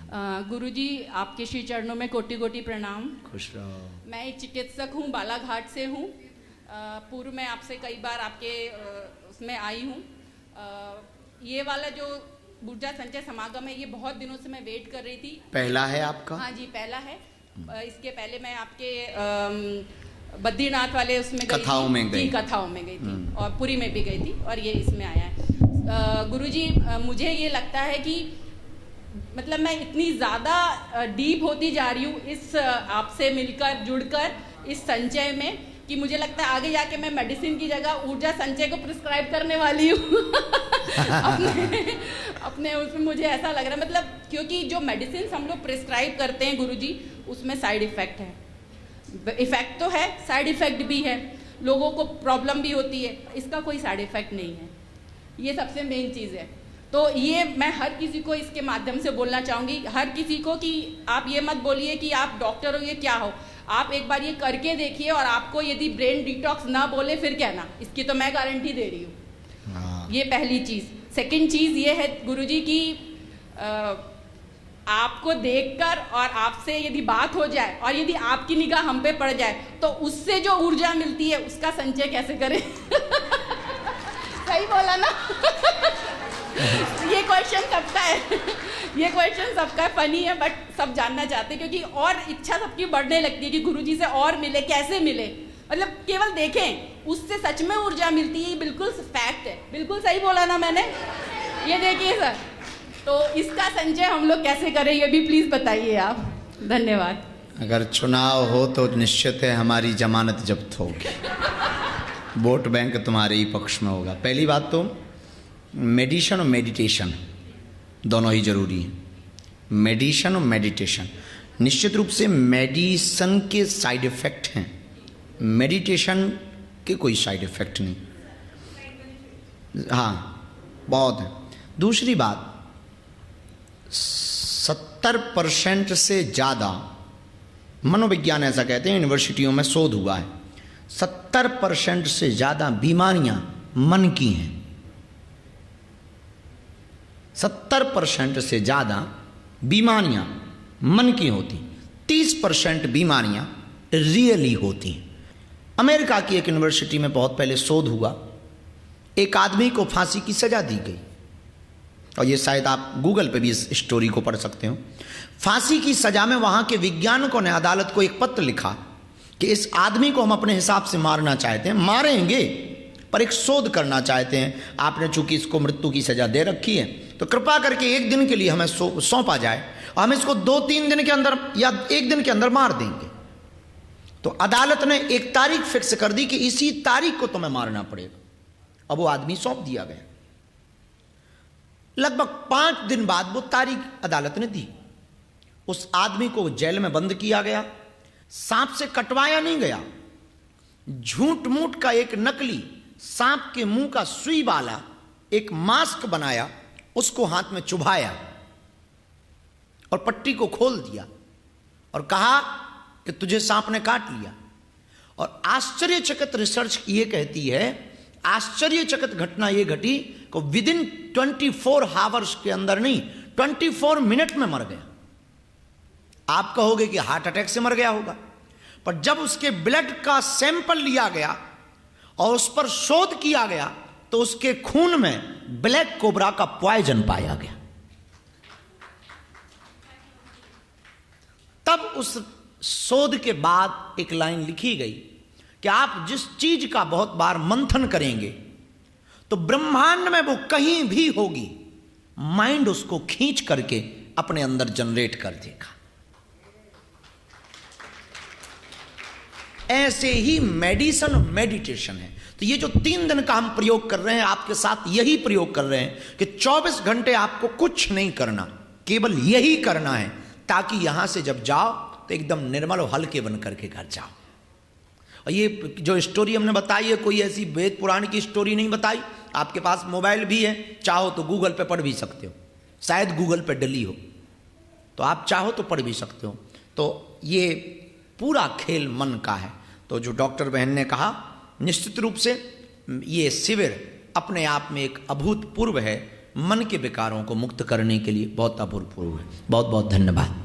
गुरुजी, आपके श्री चरणों में कोटि कोटि प्रणाम। खुश रहो। मैं एक चिकित्सक हूँ, बालाघाट से हूँ। पूर्व में आपसे कई बार आपके उसमें आई हूँ। ये वाला जो ऊर्जा संचय समागम है, ये बहुत दिनों से मैं वेट कर रही थी। पहला है आपका? हाँ जी, पहला है। इसके पहले मैं आपके बद्रीनाथ वाले उसमें कथाओं में गई, कथाओं में गई थी और पुरी में भी गई थी, और ये इसमें आया है। गुरुजी, मुझे ये लगता है कि मतलब मैं इतनी ज़्यादा डीप होती जा रही हूँ इस आपसे मिलकर जुड़कर इस संचय में, कि मुझे लगता है आगे जाके मैं मेडिसिन की जगह ऊर्जा संचय को प्रिस्क्राइब करने वाली हूँ। अपने उसमें मुझे ऐसा लग रहा है, मतलब क्योंकि जो मेडिसिन हम लोग प्रिस्क्राइब करते हैं गुरुजी, उसमें साइड इफ़ेक्ट है। इफ़ेक्ट तो है, साइड इफ़ेक्ट भी है, लोगों को प्रॉब्लम भी होती है। इसका कोई साइड इफ़ेक्ट नहीं है, ये सबसे मेन चीज़ है। तो ये मैं हर किसी को इसके माध्यम से बोलना चाहूँगी, हर किसी को, कि आप ये मत बोलिए कि आप डॉक्टर हो, ये क्या हो। आप एक बार ये करके देखिए, और आपको यदि ब्रेन डिटॉक्स ना बोले फिर कहना, इसकी तो मैं गारंटी दे रही हूँ। ये पहली चीज़। सेकंड चीज़ ये है गुरुजी की, आपको देखकर और आपसे यदि बात हो जाए और यदि आपकी निगाह हम पे पड़ जाए तो उससे जो ऊर्जा मिलती है उसका संचय कैसे करें। सही बोला ना? ये क्वेश्चन सबका है, ये क्वेश्चन सबका है, फनी है, बट सब जानना चाहते हैं, क्योंकि और इच्छा सबकी बढ़ने लगती है कि गुरुजी से और मिले, कैसे मिले। मतलब केवल देखें, उससे सच में ऊर्जा मिलती है, ये बिल्कुल फैक्ट है। बिल्कुल सही बोला ना मैंने? ये देखिए सर, तो इसका संचय हम लोग कैसे करें, ये भी प्लीज़ बताइए आप। धन्यवाद। अगर चुनाव हो तो निश्चित है हमारी जमानत जब्त होगी, वोट बैंक तुम्हारे ही पक्ष में होगा। पहली बात तो मेडिशन और मेडिटेशन दोनों ही जरूरी है। मेडिशन और मेडिटेशन, निश्चित रूप से मेडिसन के साइड इफ़ेक्ट हैं, मेडिटेशन के कोई साइड इफ़ेक्ट नहीं। हाँ, बहुत है। दूसरी बात, 70% से ज़्यादा, मनोविज्ञान ऐसा कहते हैं, यूनिवर्सिटियों में शोध हुआ है, 70% से ज़्यादा बीमारियां मन की हैं। 70% से ज़्यादा बीमारियां मन की होती, 30% बीमारियां रियली होती हैं। अमेरिका की एक यूनिवर्सिटी में बहुत पहले शोध हुआ, एक आदमी को फांसी की सजा दी गई, और ये शायद आप गूगल पे भी इस स्टोरी को पढ़ सकते हो। फांसी की सजा में वहाँ के वैज्ञानिकों ने अदालत को एक पत्र लिखा कि इस आदमी को हम अपने हिसाब से मारना चाहते हैं, मारेंगे, पर एक शोध करना चाहते हैं। आपने चूंकि इसको मृत्यु की सजा दे रखी है, तो कृपा करके एक दिन के लिए हमें सौंपा जाए, और हम इसको 2-3 दिन के अंदर या 1 दिन के अंदर मार देंगे। तो अदालत ने एक तारीख फिक्स कर दी कि इसी तारीख को तुम्हें मारना पड़ेगा। अब वो आदमी सौंप दिया गया। लगभग 5 दिन बाद वो तारीख अदालत ने दी। उस आदमी को जेल में बंद किया गया, सांप से कटवाया नहीं गया, झूठ मूठ का एक नकली सांप के मुंह का सुई वाला एक मास्क बनाया, उसको हाथ में चुभाया और पट्टी को खोल दिया और कहा कि तुझे सांप ने काट लिया। और आश्चर्यचकित रिसर्च ये कहती है, आश्चर्यचकित घटना ये घटी कि विदिन 24 आवर्स के अंदर नहीं, 24 मिनट में मर गया। आप कहोगे कि हार्ट अटैक से मर गया होगा, पर जब उसके ब्लड का सैंपल लिया गया और उस पर शोध किया गया तो उसके खून में ब्लैक कोबरा का पॉइजन पाया गया। तब उस शोध के बाद एक लाइन लिखी गई कि आप जिस चीज का बहुत बार मंथन करेंगे तो ब्रह्मांड में वो कहीं भी होगी, माइंड उसको खींच करके अपने अंदर जनरेट कर देगा। ऐसे ही मेडिसन और मेडिटेशन है। तो ये जो 3 दिन का हम प्रयोग कर रहे हैं, आपके साथ यही प्रयोग कर रहे हैं कि 24 घंटे आपको कुछ नहीं करना, केवल यही करना है, ताकि यहां से जब जाओ तो एकदम निर्मल और हल्के बन करके घर जाओ। और ये जो स्टोरी हमने बताई है, कोई ऐसी वेद पुराण की स्टोरी नहीं बताई। आपके पास मोबाइल भी है, चाहो तो गूगल पे पढ़ भी सकते हो, शायद गूगल पे डली हो, तो आप चाहो तो पढ़ भी सकते हो। तो ये पूरा खेल मन का है। तो जो डॉक्टर बहन ने कहा, निश्चित रूप से ये शिविर अपने आप में एक अभूतपूर्व है। मन के विकारों को मुक्त करने के लिए बहुत अभूतपूर्व है। बहुत बहुत धन्यवाद।